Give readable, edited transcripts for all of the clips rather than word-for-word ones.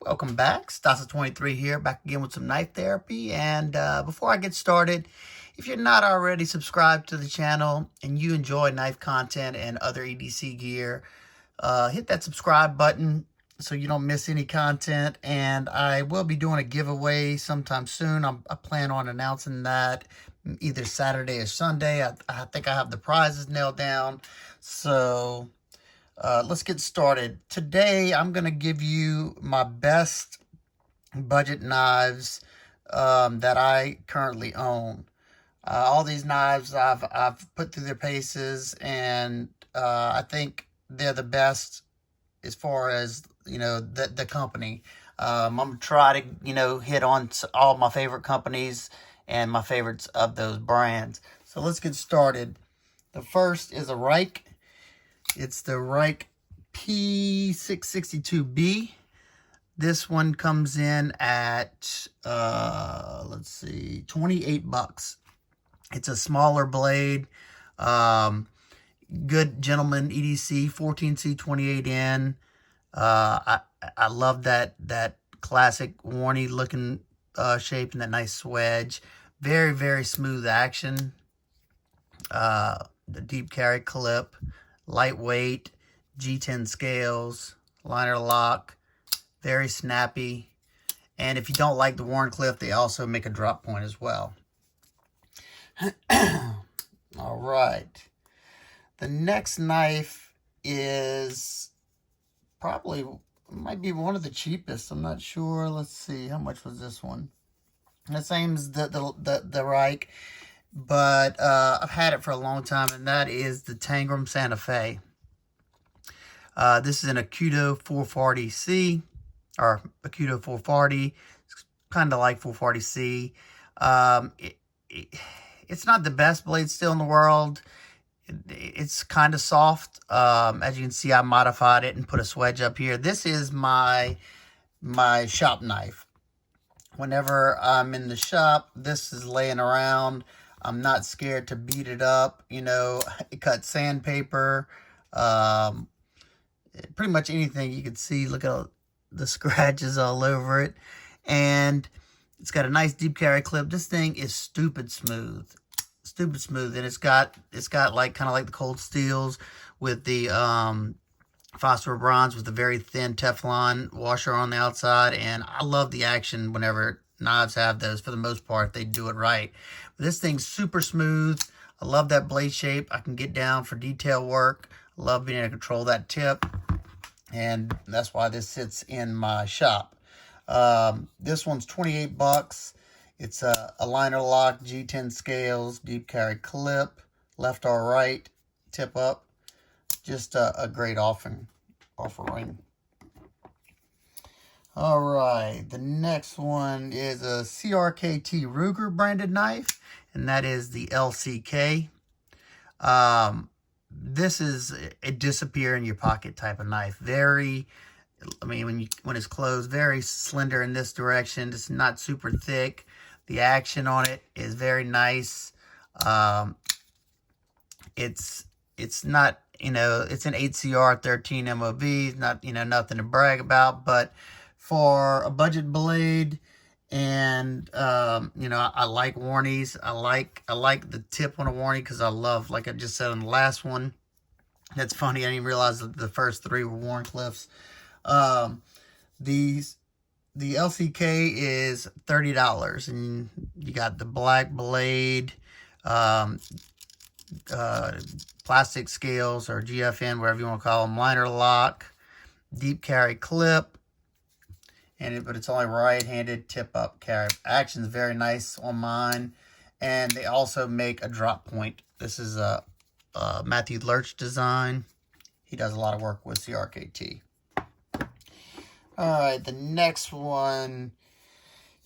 Welcome back. Stasa23 here, back again with some knife therapy. And before I get started, if you're not already subscribed to the channel and you enjoy knife content and other EDC gear, hit that subscribe button so you don't miss any content. And I will be doing a giveaway sometime soon. I plan on announcing that either Saturday or Sunday. I think I have the prizes nailed down. So let's get started. Today, I'm going to give you my best budget knives that I currently own. All these knives I've put through their paces, and I think they're the best as far as, the company. I'm going to try to, hit on all my favorite companies and my favorites of those brands. So let's get started. The first is a Reich. It's the Reich P662B. This one comes in at, let's see, 28 bucks. It's a smaller blade. Good gentleman EDC, 14C 28N. I love that classic Warney looking shape and that nice swedge. Very, very smooth action. The deep carry clip, lightweight, G10 scales, liner lock, very snappy. And if you don't like the Warncliffe, they also make a drop point as well. All right. The next knife is probably, might be one of the cheapest. I'm not sure. Let's see. How much was this one? The same as the Reich, but I've had it for a long time, and that is the Tangrams Santa Fe. This is an Acuto 440C, or Acuto 440. It's kind of like 440C. It's not the best blade steel in the world. It's kind of soft. As you can see, I modified it and put a swedge up here. This is my shop knife. Whenever I'm in the shop, this is laying around. I'm not scared to beat it up. It cuts sandpaper. Pretty much anything you can see. Look at the scratches all over it. And it's got a nice deep carry clip. This thing is stupid smooth. Stupid smooth. And it's got like kind of like the Cold Steels with the phosphor bronze with the very thin Teflon washer on the outside. And I love the action whenever knives have those, for the most part, if they do it right. But this thing's super smooth. I love that blade shape. I can get down for detail work. I love being able to control that tip. And that's why this sits in my shop. This one's 28 bucks. It's a liner lock, G10 scales, deep carry clip, left or right, tip up. Just a great offering. All right, the next one is a CRKT Ruger branded knife, and that is the LCK. This is a disappear in your pocket type of knife. Very, when it's closed, very slender in this direction. It's not super thick. The action on it is very nice. It's not, it's an 8CR 13 MOV. It's not, nothing to brag about, but for a budget blade, and I like Warnies. I like the tip on a Warnie because I love, like I just said on the last one. That's funny. I didn't even realize that the first three were Warncliffes. The LCK is $30, and you got the black blade, plastic scales, or GFN, whatever you want to call them, liner lock, deep carry clip, but it's only right-handed tip-up carry. Action's very nice on mine, and they also make a drop point. This is a Matthew Lurch design. He does a lot of work with CRKT. All right, the next one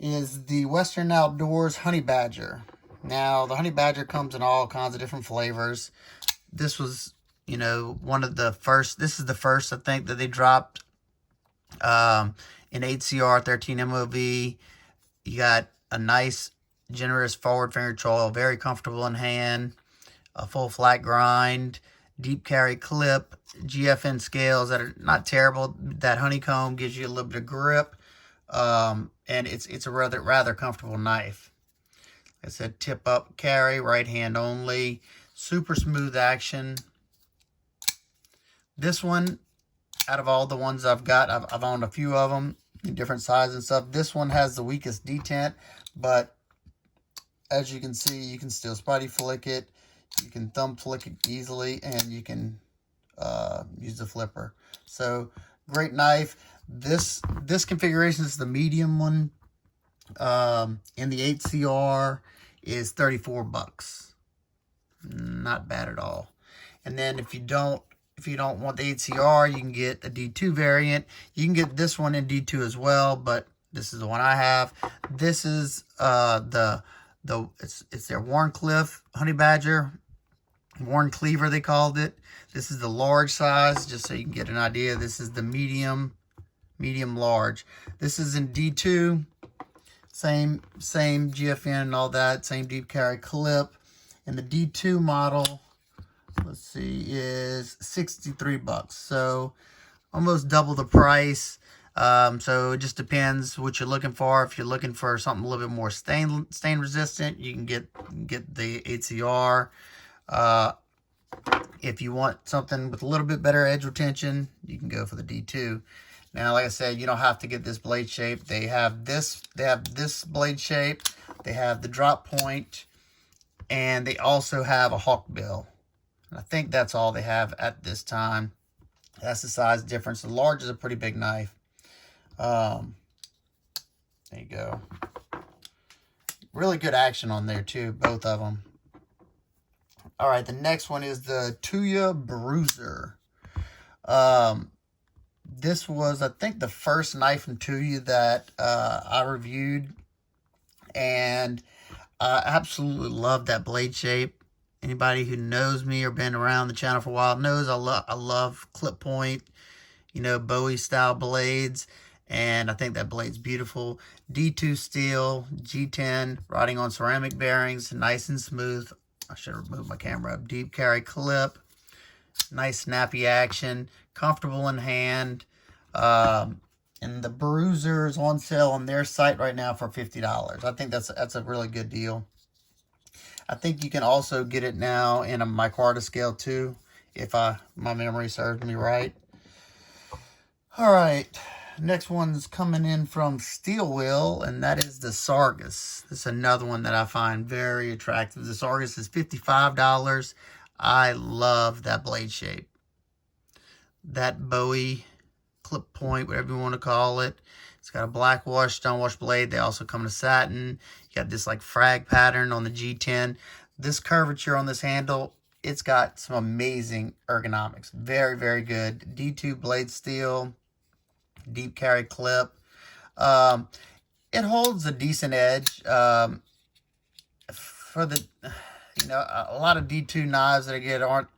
is the Western Outdoors Honey Badger. Now, the Honey Badger comes in all kinds of different flavors. This was, one of the first. This is the first, I think, that they dropped in 8CR 13 MOV. You got a nice, generous forward finger choil, very comfortable in hand, a full flat grind, deep carry clip, GFN scales that are not terrible. That honeycomb gives you a little bit of grip, and it's a rather comfortable knife. Like I said, tip up carry, right hand only, super smooth action. This one, out of all the ones I've got, I've owned a few of them in different sizes and stuff. This one has the weakest detent, but as you can see, you can still spotty flick it. You can thumb flick it easily, and you can use the flipper. So great knife. This configuration is the medium one. In the 8CR is 34 bucks. Not bad at all. And then if you don't want the 8CR, you can get a D2 variant. You can get this one in D2 as well, but this is the one I have. This is it's their Warncliffe Honey Badger, Warn Cleaver they called it. This is the large size, just so you can get an idea. This is the medium large. This is in D2. Same GFN and all that, same deep carry clip. And the D2 model, let's see, is 63 bucks. So almost double the price. So it just depends what you're looking for. If you're looking for something a little bit more stain resistant, you can get the 8CR. If you want something with a little bit better edge retention, you can go for the D2. Now, like I said, you don't have to get this blade shape. They have this blade shape. They have the drop point, and they also have a hawk bill. And I think that's all they have at this time. That's the size difference. The large is a pretty big knife. There you go. Really good action on there too, both of them. All right, the next one is the You Bruiser. This was, I think, the first knife from You that I reviewed, and I absolutely love that blade shape. Anybody who knows me or been around the channel for a while knows I love clip point, you know, Bowie style blades, and I think that blade's beautiful. D2 steel, G10, riding on ceramic bearings, nice and smooth. I should have moved my camera up. Deep carry clip, nice snappy action, comfortable in hand. And the Bruiser is on sale on their site right now for $50. I think that's a really good deal. I think you can also get it now in a micarta scale too, if my memory serves me right. All right, next one's coming in from Steel Wheel, and that is the Saugus. This is another one that I find very attractive. The Saugus is $55. I love that blade shape. That Bowie clip point, whatever you want to call it. It's got a black wash, stone wash blade. They also come in satin. You got this like frag pattern on the G10. This curvature on this handle, it's got some amazing ergonomics. Very, very good. D2 blade steel, deep carry clip. It holds a decent edge. For the, you know, a lot of D2 knives that I get aren't,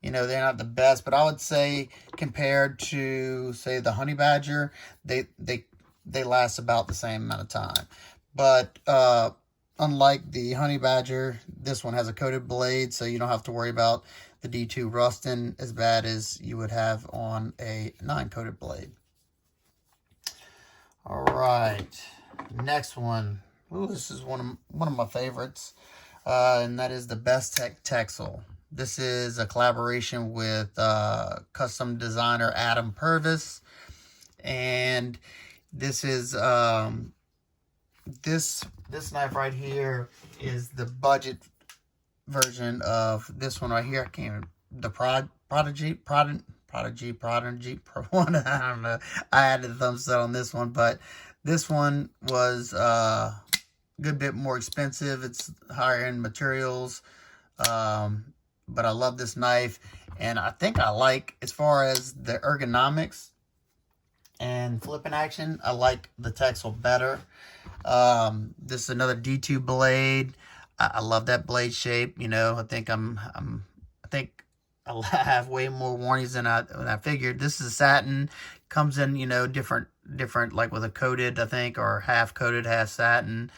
you know, they're not the best, but I would say compared to, say, the Honey Badger, they last about the same amount of time. But unlike the Honey Badger, this one has a coated blade, so you don't have to worry about the D2 rusting as bad as you would have on a non-coated blade. All right, next one. Ooh, this is one of my favorites, and that is the Besttech Texel. This is a collaboration with custom designer Adam Purvis, and this is this knife right here is the budget version of this one right here. I can't even, the Prodigy one. I don't know. I added the thumbset on this one, but this one was a good bit more expensive. It's higher end materials. But I love this knife, and I think I like, as far as the ergonomics and flipping action, I like the Texel better. This is another D2 blade. I love that blade shape. You know, I think I have way more warnings than I figured. This is satin, comes in, you know, different, like with a coated, I think, or half coated, half satin.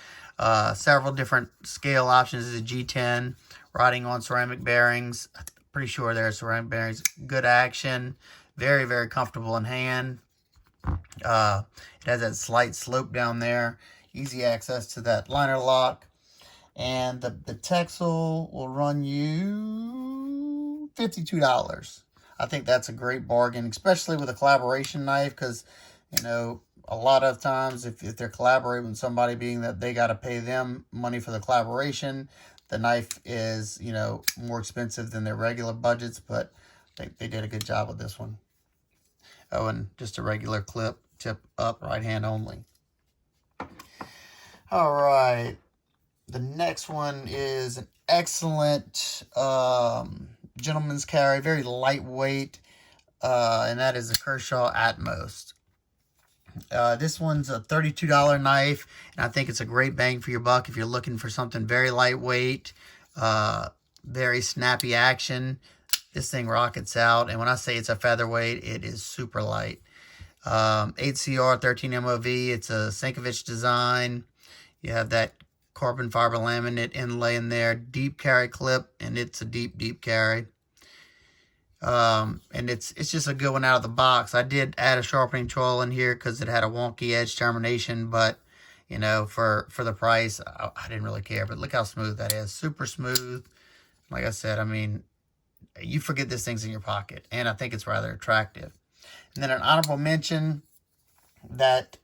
Several different scale options. This is a G10, riding on ceramic bearings. pretty sure there's ceramic bearings. Good action. Very, very comfortable in hand. It has that slight slope down there. Easy access to that liner lock. And the Texel will run you $52. I think that's a great bargain, especially with a collaboration knife, because, you know, a lot of times if they're collaborating with somebody, being that they got to pay them money for the collaboration, the knife is, you know, more expensive than their regular budgets, but I think they did a good job with this one. Oh, and just a regular clip, tip up, right hand only. All right. The next one is an excellent gentleman's carry, very lightweight, and that is the Kershaw Atmos. This one's a $32 knife, and I think it's a great bang for your buck if you're looking for something very lightweight, very snappy action. This thing rockets out, and when I say it's a featherweight, it is super light. 8CR 13 MOV, it's a Saugus design. You have that carbon fiber laminate inlay in there, deep carry clip, and it's a deep carry. And it's just a good one out of the box. I did add a sharpening choil in here because it had a wonky edge termination, but you know, for the price, I didn't really care. But look how smooth that is, super smooth. Like I said, I mean, you forget this thing's in your pocket, and I think it's rather attractive. And then an honorable mention that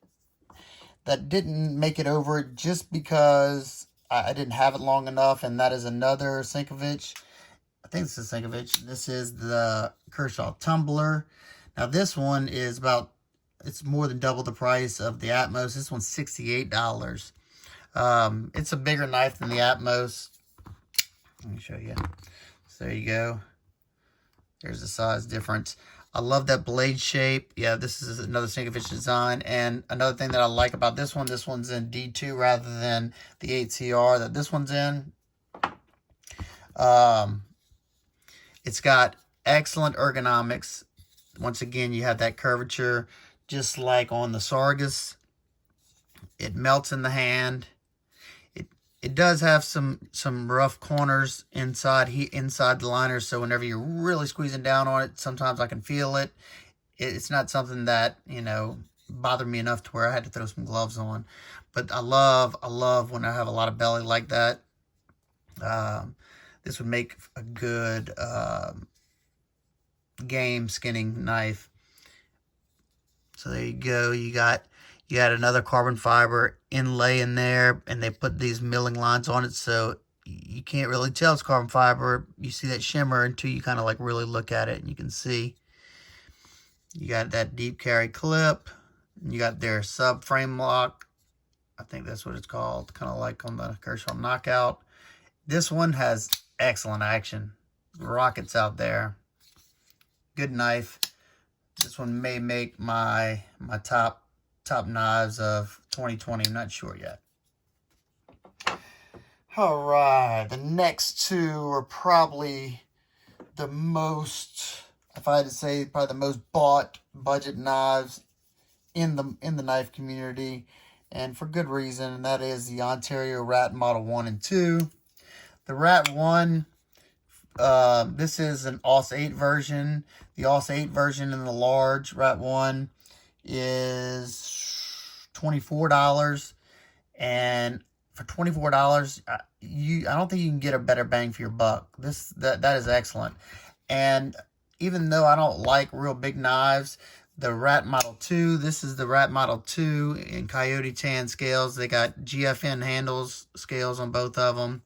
didn't make it over just because I didn't have it long enough, and that is another Saugus. I think this is Saugus. This is the Kershaw Tumbler. Now this one is it's more than double the price of the Atmos. This one's $68. It's a bigger knife than the Atmos. Let me show you. So there you go. There's the size difference. I love that blade shape. Yeah, this is another Saugus design. And another thing that I like about this one's in D2 rather than the 8CR that this one's in. It's got excellent ergonomics. Once again, you have that curvature just like on the Saugus. It melts in the hand. It does have some rough corners inside the liner, so whenever you're really squeezing down on it, sometimes I can feel it. It's not something that, you know, bothered me enough to where I had to throw some gloves on. But I love when I have a lot of belly like that. This would make a good game skinning knife. So there you go. You got another carbon fiber inlay in there, and they put these milling lines on it, so you can't really tell it's carbon fiber. You see that shimmer until you kind of like really look at it, and you can see. You got that deep carry clip. You got their sub frame lock. I think that's what it's called, kind of like on the Kershaw Knockout. This one has excellent action. Rockets out there. Good knife. This one may make my top knives of 2020. I'm not sure yet. All right, the next two are probably the most, if I had to say, probably the most bought budget knives in the knife community, and for good reason, and that is the Ontario Rat Model 1 and 2. The Rat 1, this is an AUS 8 version. The AUS 8 version in the large Rat 1 is $24, and for $24, I don't think you can get a better bang for your buck. That is excellent. And even though I don't like real big knives, the Rat Model 2, this is the Rat Model 2 in Coyote Tan scales. They got GFN handles scales on both of them,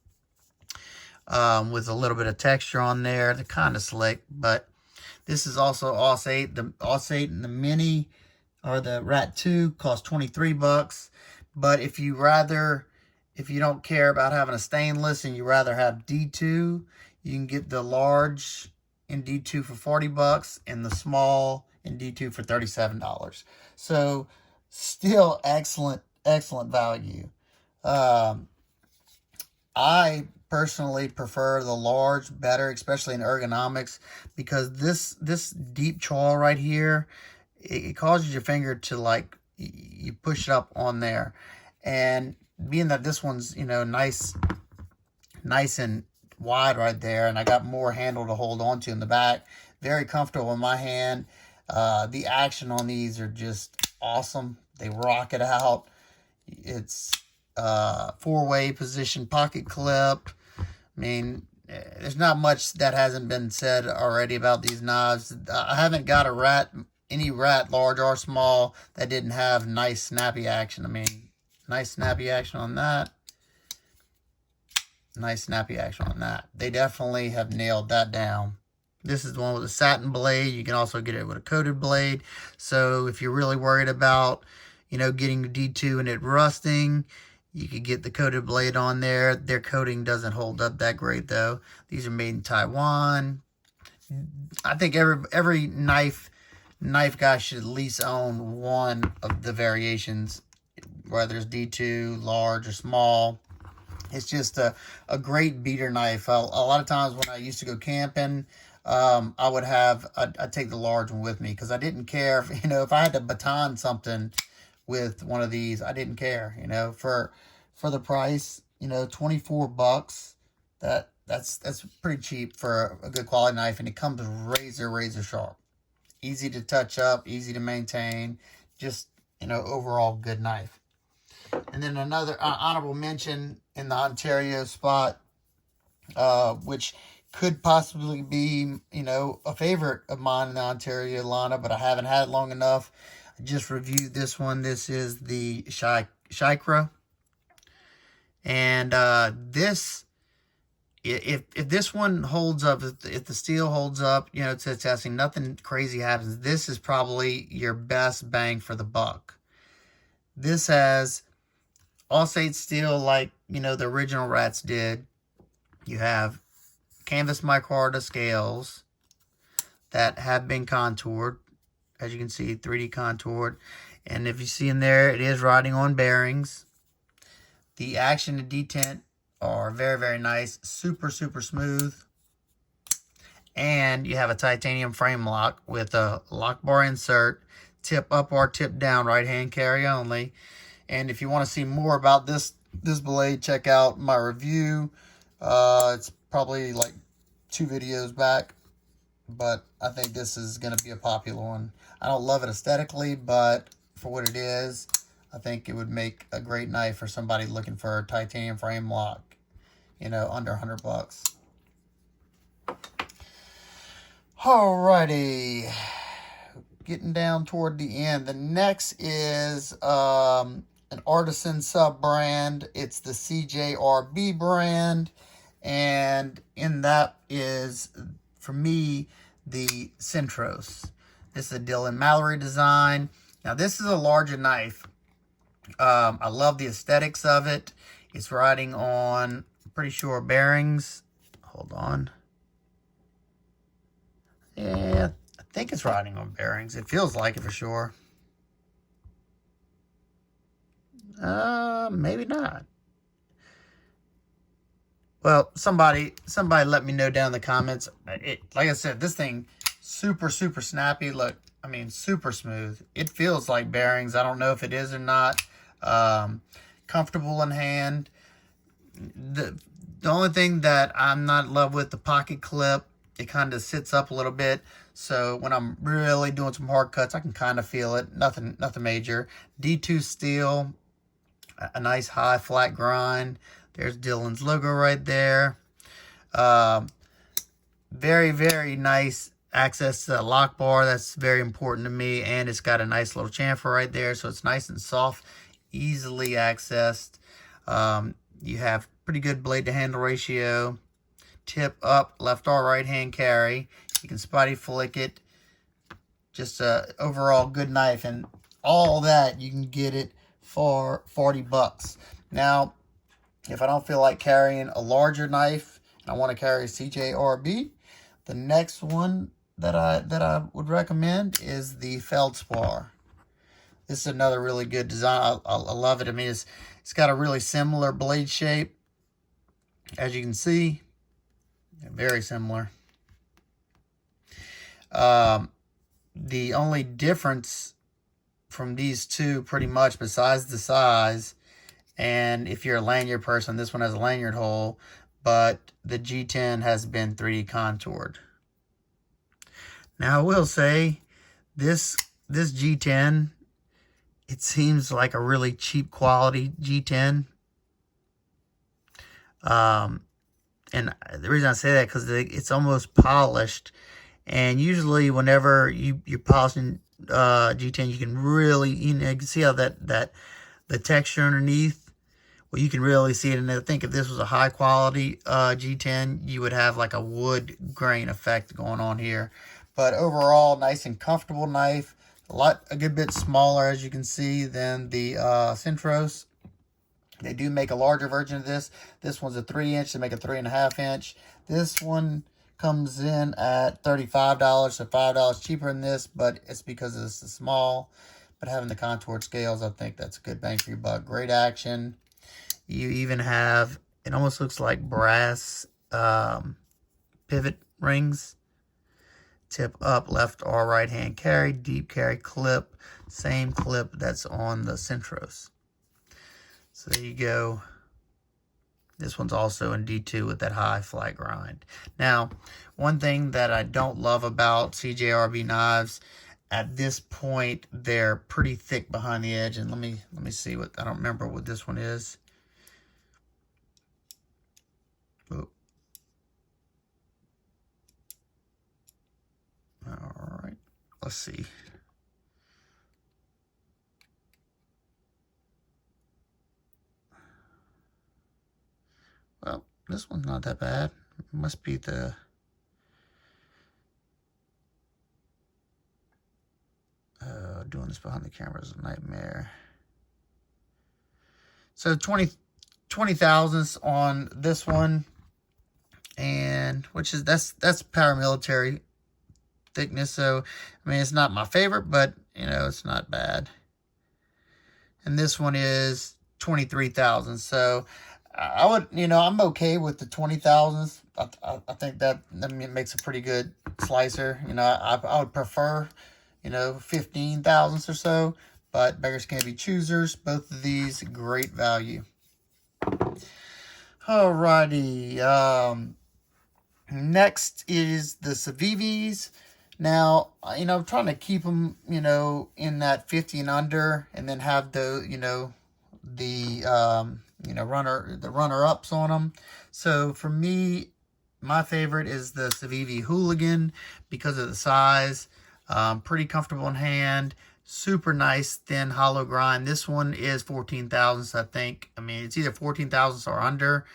with a little bit of texture on there. They're kind of slick, but this is also AUS 8. The AUS 8 and the Mini, or the Rat 2, cost $23. But if you don't care about having a stainless and you rather have D2, you can get the large in D2 for $40 and the small in D2 for $37. So still excellent value. I personally prefer the large better, especially in ergonomics, because this deep choil right here, it causes your finger to, like, you push it up on there. And being that this one's, you know, nice and wide right there, and I got more handle to hold on to in the back. Very comfortable in my hand. The action on these are just awesome. They rock it out. It's 4-way position pocket clip. I mean, there's not much that hasn't been said already about these knives. I haven't got any rat, large or small, that didn't have nice snappy action. I mean, nice snappy action on that. Nice snappy action on that. They definitely have nailed that down. This is the one with a satin blade. You can also get it with a coated blade. So if you're really worried about, you know, getting D2 and it rusting, you could get the coated blade on there. Their coating doesn't hold up that great though. These are made in Taiwan. I think every knife guy should at least own one of the variations, whether it's D2, large or small. It's just a great beater knife. A lot of times when I used to go camping, I'd take the large one with me because I didn't care if, you know, if I had to baton something with one of these, I didn't care, you know, for the price, you know, 24 bucks. That's pretty cheap for a good quality knife, and it comes razor sharp. Easy to touch up, easy to maintain, just, you know, overall good knife. And then another honorable mention in the Ontario spot, which could possibly be, you know, a favorite of mine in the Ontario line, but I haven't had it long enough. I just reviewed this one. This is the Shikra. And this, if this one holds up, if the steel holds up, you know, to testing, nothing crazy happens. This is probably your best bang for the buck. This has all-state steel like, you know, the original Rats did. You have canvas micarta scales that have been contoured. As you can see, 3D contoured. And if you see in there, it is riding on bearings. The action and detent are very nice. Super smooth. And you have a titanium frame lock with a lock bar insert. Tip up or tip down, right hand carry only. And if you want to see more about this blade, check out my review. It's probably like 2 videos back, but I think this is going to be a popular one. I don't love it aesthetically, but for what it is, I think it would make a great knife for somebody looking for a titanium frame lock, you know, under 100 bucks. Alrighty, getting down toward the end. The next is an artisan sub brand. It's the CRKT brand, and in that is, for me, the Centros. This is a Dylan Mallory design. Now this is a larger knife. I love the aesthetics of it. It's riding on, I'm pretty sure, bearings. Hold on. Yeah, I think it's riding on bearings. It feels like it for sure. Maybe not. Well, somebody let me know down in the comments. Like I said, this thing super snappy. Look, I mean, super smooth. It feels like bearings. I don't know if it is or not. Comfortable in hand. The only thing that I'm not in love with, the pocket clip. It kind of sits up a little bit. So when I'm really doing some hard cuts, I can kind of feel it. Nothing major. D2 steel. A nice high flat grind. There's Dylan's logo right there. Very nice access to the lock bar. That's very important to me. And it's got a nice little chamfer right there. So it's nice and soft, easily accessed. You have pretty good blade to handle ratio. Tip up, left or right hand carry. You can spotty flick it. Just a overall good knife. And all that, you can get it for 40 bucks. Now, if I don't feel like carrying a larger knife and I want to carry a CRKT, the next one that I would recommend is the Feldspar. This is another really good design. I love it. I mean, it's got a really similar blade shape, as you can see. Very similar. The only difference from these two, pretty much, besides the size, and if you're a lanyard person, this one has a lanyard hole, but the G10 has been 3D contoured. Now I will say, this G10, it seems like a really cheap quality G10. And the reason I say that, because it's almost polished. And usually whenever you're polishing G10, you can really, you can see how the texture underneath, well, you can really see it. And I think if this was a high quality G10, you would have like a wood grain effect going on here. But overall, nice and comfortable knife. A good bit smaller, as you can see, than the Centros. They do make a larger version of this. This one's a 3-inch. They make a 3.5 inch. This one comes in at $35, so $5 cheaper than this, but it's because this is small. But having the contoured scales, I think that's a good bang for your buck. Great action. You even have, it almost looks like brass pivot rings. Tip up, left or right hand carry, deep carry clip. Same clip that's on the Centros. So there you go. This one's also in D2 with that high flat grind. Now, one thing that I don't love about CJRB knives, at this point, they're pretty thick behind the edge. And let me see what, I don't remember what this one is. Oh. All right, let's see. Well, this one's not that bad. It must be the... doing this behind the camera is a nightmare. So 20 thousandths on this one. And which is, that's paramilitary thickness. So, I mean, it's not my favorite, but, you know, it's not bad. And this one is 23 thousandths. So, I would, you know, I'm okay with the 20 thousandths. I think that makes a pretty good slicer. You know, I would prefer, you know, 15 thousandths or so, but beggars can't be choosers. Both of these, great value. Alrighty. Next is the SIVBs. Now, you know, I'm trying to keep them, you know, in that 50 and under, and then have the, you know, the runner-ups on them. So for me, my favorite is the SIVB Hooligan because of the size. Pretty comfortable in hand. Super nice, thin, hollow grind. This one is 14 thousandths, I think. I mean, it's either 14 thousandths or under.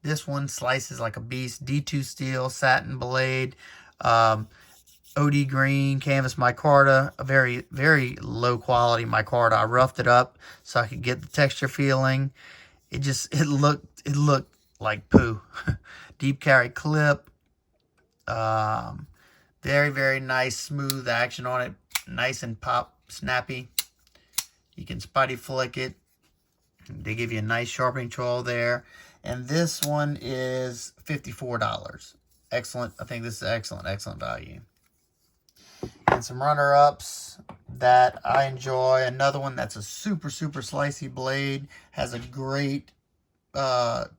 This one slices like a beast. D2 steel, satin blade, OD green, canvas micarta. A very, very low quality micarta. I roughed it up so I could get the texture feeling. It looked like poo. Deep carry clip. Very, very nice, smooth action on it. Nice and snappy. You can spotty flick it. They give you a nice sharpening tool there. And this one is $54. Excellent. I think this is excellent value. And some runner-ups that I enjoy. Another one that's a super, super slicey blade. Has a great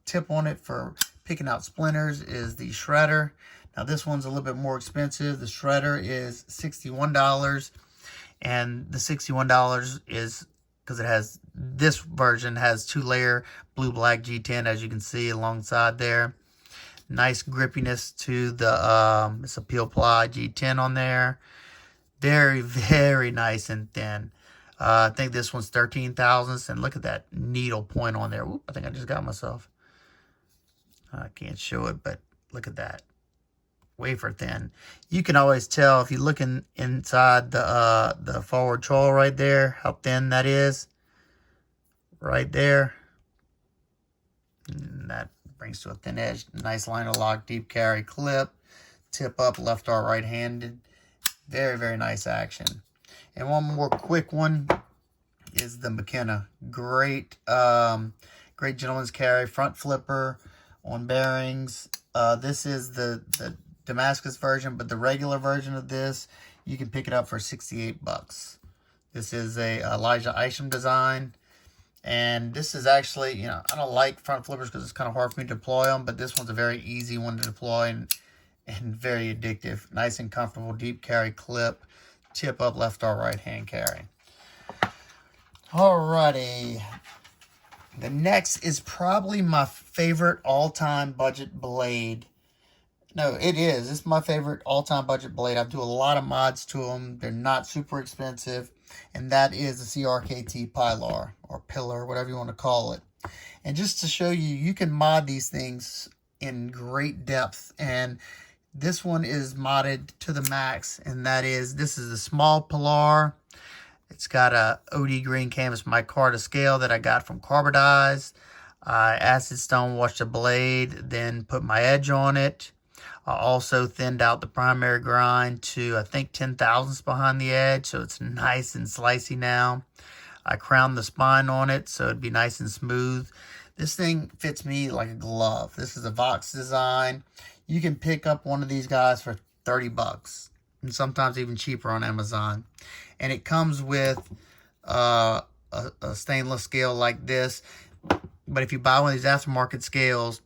tip on it for picking out splinters is the Shredder. Now this one's a little bit more expensive. The Shredder is $61. And the $61 is because it has, this version has 2-layer blue-black G10, as you can see alongside there. Nice grippiness to the, it's a peel ply G10 on there. Very, very nice and thin. I think this one's 13 thousandths, and look at that needle point on there. Oop, I think I just got myself. I can't show it, but look at that. Wafer thin. You can always tell if you're looking inside the forward choil right there, how thin that is. Right there. And that brings to a thin edge. Nice liner lock, deep carry clip. Tip up, left or right handed. Very, very nice action. And one more quick one is the McKenna. Great, great gentleman's carry, front flipper on bearings. This is the Damascus version, but the regular version of this, you can pick it up for $68. This is a Elijah Isham design. And this is actually, you know, I don't like front flippers because it's kind of hard for me to deploy them, but this one's a very easy one to deploy and very addictive. Nice and comfortable, deep carry clip, tip up, left or right hand carry. Alrighty. The next is probably my favorite all-time budget blade. No, it is. It's my favorite all-time budget blade. I do a lot of mods to them. They're not super expensive. And that is the CRKT Pilar, or Pilar, whatever you want to call it. And just to show you, you can mod these things in great depth. And this one is modded to the max. And that is, this is a small Pilar. It's got a OD green canvas micarta scale that I got from Carbodize. I acid stone washed the blade, then put my edge on it. I also thinned out the primary grind to, I think, 10 thousandths behind the edge, so it's nice and slicey now. I crowned the spine on it, so it'd be nice and smooth. This thing fits me like a glove. This is a Vox design. You can pick up one of these guys for 30 bucks, and sometimes even cheaper on Amazon. And it comes with a stainless scale like this. But if you buy one of these aftermarket scales,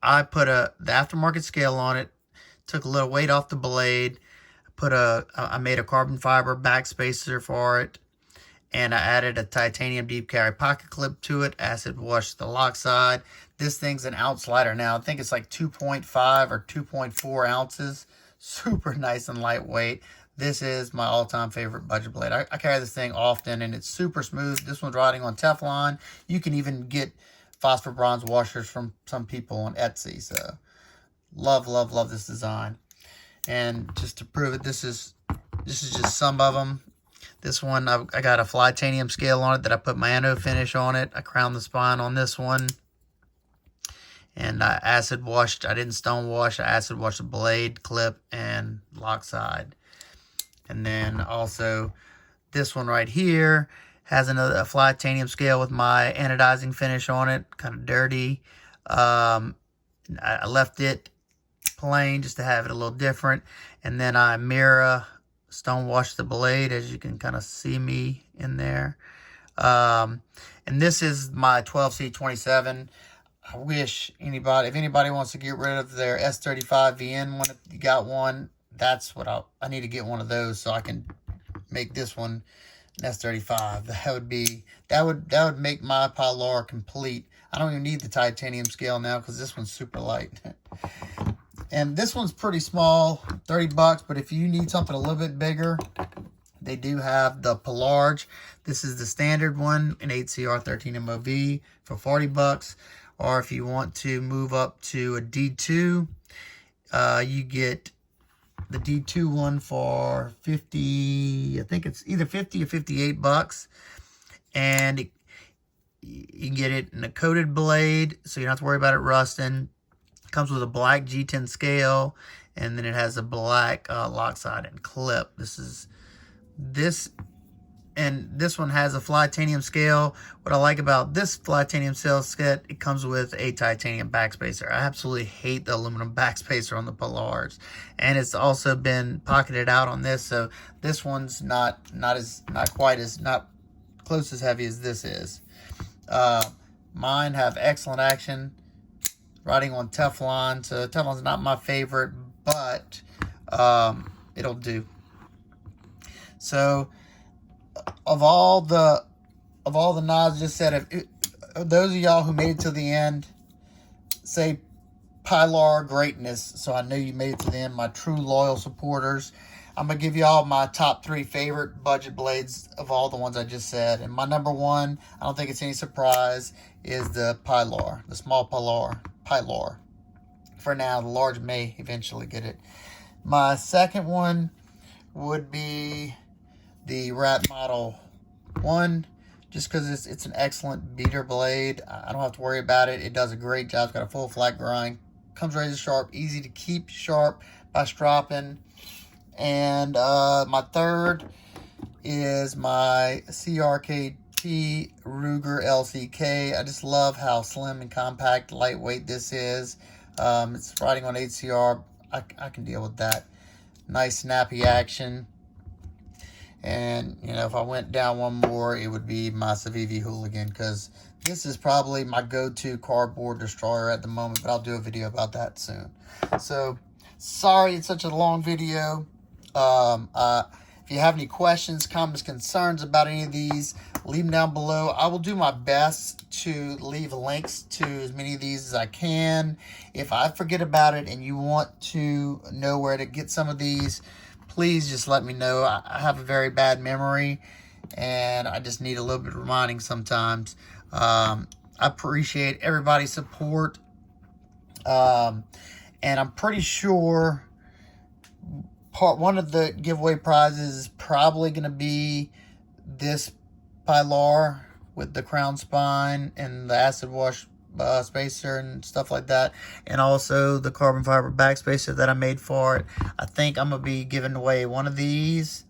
I put the aftermarket scale on it, took a little weight off the blade, I made a carbon fiber back spacer for it, and I added a titanium deep carry pocket clip to it, acid washed the lock side. This thing's an ounce lighter now. I think it's like 2.5 or 2.4 ounces. Super nice and lightweight. This is my all-time favorite budget blade. I carry this thing often, and it's super smooth. This one's riding on Teflon. You can even get phosphor bronze washers from some people on Etsy. So love, love, love this design. And just to prove it, this is just some of them. This one, I got a Flytanium scale on it that I put my anode finish on it. I crowned the spine on this one. And I acid washed, I didn't stone wash, I acid washed the blade, clip, and lock side. And then also this one right here has a Flytanium scale with my anodizing finish on it, kind of dirty. I left it plain just to have it a little different. And then I mirror stone washed the blade, as you can kind of see me in there. And this is my 12C27. I wish if anybody wants to get rid of their S35 VN one, if you got one, that's what I need to get one of those so I can make this one an S35. That would make my Pilar complete. I don't even need the titanium scale now because this one's super light. And this one's pretty small, 30 bucks, but if you need something a little bit bigger, they do have the Pilarge. This is the standard one, an 8CR13 MOV for 40 bucks. Or if you want to move up to a D2, you get the D2 one for 50, I think it's either 50 or 58 bucks. And you can get it in a coated blade, so you don't have to worry about it rusting. It comes with a black G10 scale, and then it has a black lock side and clip. And this one has a Flytanium scale. What I like about this Flytanium scale set, it comes with a titanium backspacer. I absolutely hate the aluminum backspacer on the Pilars. And it's also been pocketed out on this, so this one's not close as heavy as this is. Mine have excellent action, riding on Teflon. So Teflon's not my favorite, but it'll do. So of all the knives I just said, those of y'all who made it to the end, say Pilar greatness. So I know you made it to the end, my true loyal supporters. I'm going to give y'all my top 3 favorite budget blades of all the ones I just said. And my number 1, I don't think it's any surprise, is the Pilar, the small Pilar. For now, the large may eventually get it. My second one would be the Rat Model 1, just because it's an excellent beater blade. I don't have to worry about it. It does a great job. It's got a full flat grind. Comes razor sharp, easy to keep sharp by stropping. And my third is my CRKT Ruger LCK. I just love how slim and compact, lightweight this is. It's riding on 8CR. I can deal with that. Nice snappy action. And, you know, if I went down one more, it would be my SIVB Hooligan, because this is probably my go-to cardboard destroyer at the moment, but I'll do a video about that soon. So, sorry it's such a long video. If you have any questions, comments, concerns about any of these, leave them down below. I will do my best to leave links to as many of these as I can. If I forget about it and you want to know where to get some of these, please just let me know. I have a very bad memory, and I just need a little bit of reminding sometimes. I appreciate everybody's support. And I'm pretty sure one of the giveaway prizes is probably going to be this Pilar with the crown spine and the acid wash spacer and stuff like that, and also the carbon fiber back spacer that I made for it. I think I'm going to be giving away one of these,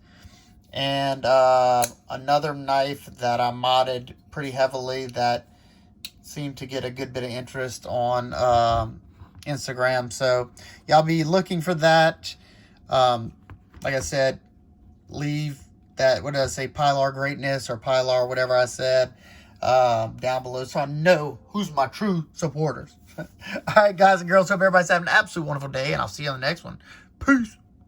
and another knife that I modded pretty heavily that seemed to get a good bit of interest on Instagram. So y'all be looking for that. Like I said, leave that, what did I say, Pilar greatness or Pilar, whatever I said, down below, so I know who's my true supporters. All right, guys and girls, hope everybody's having an absolute wonderful day, and I'll see you on the next one. Peace.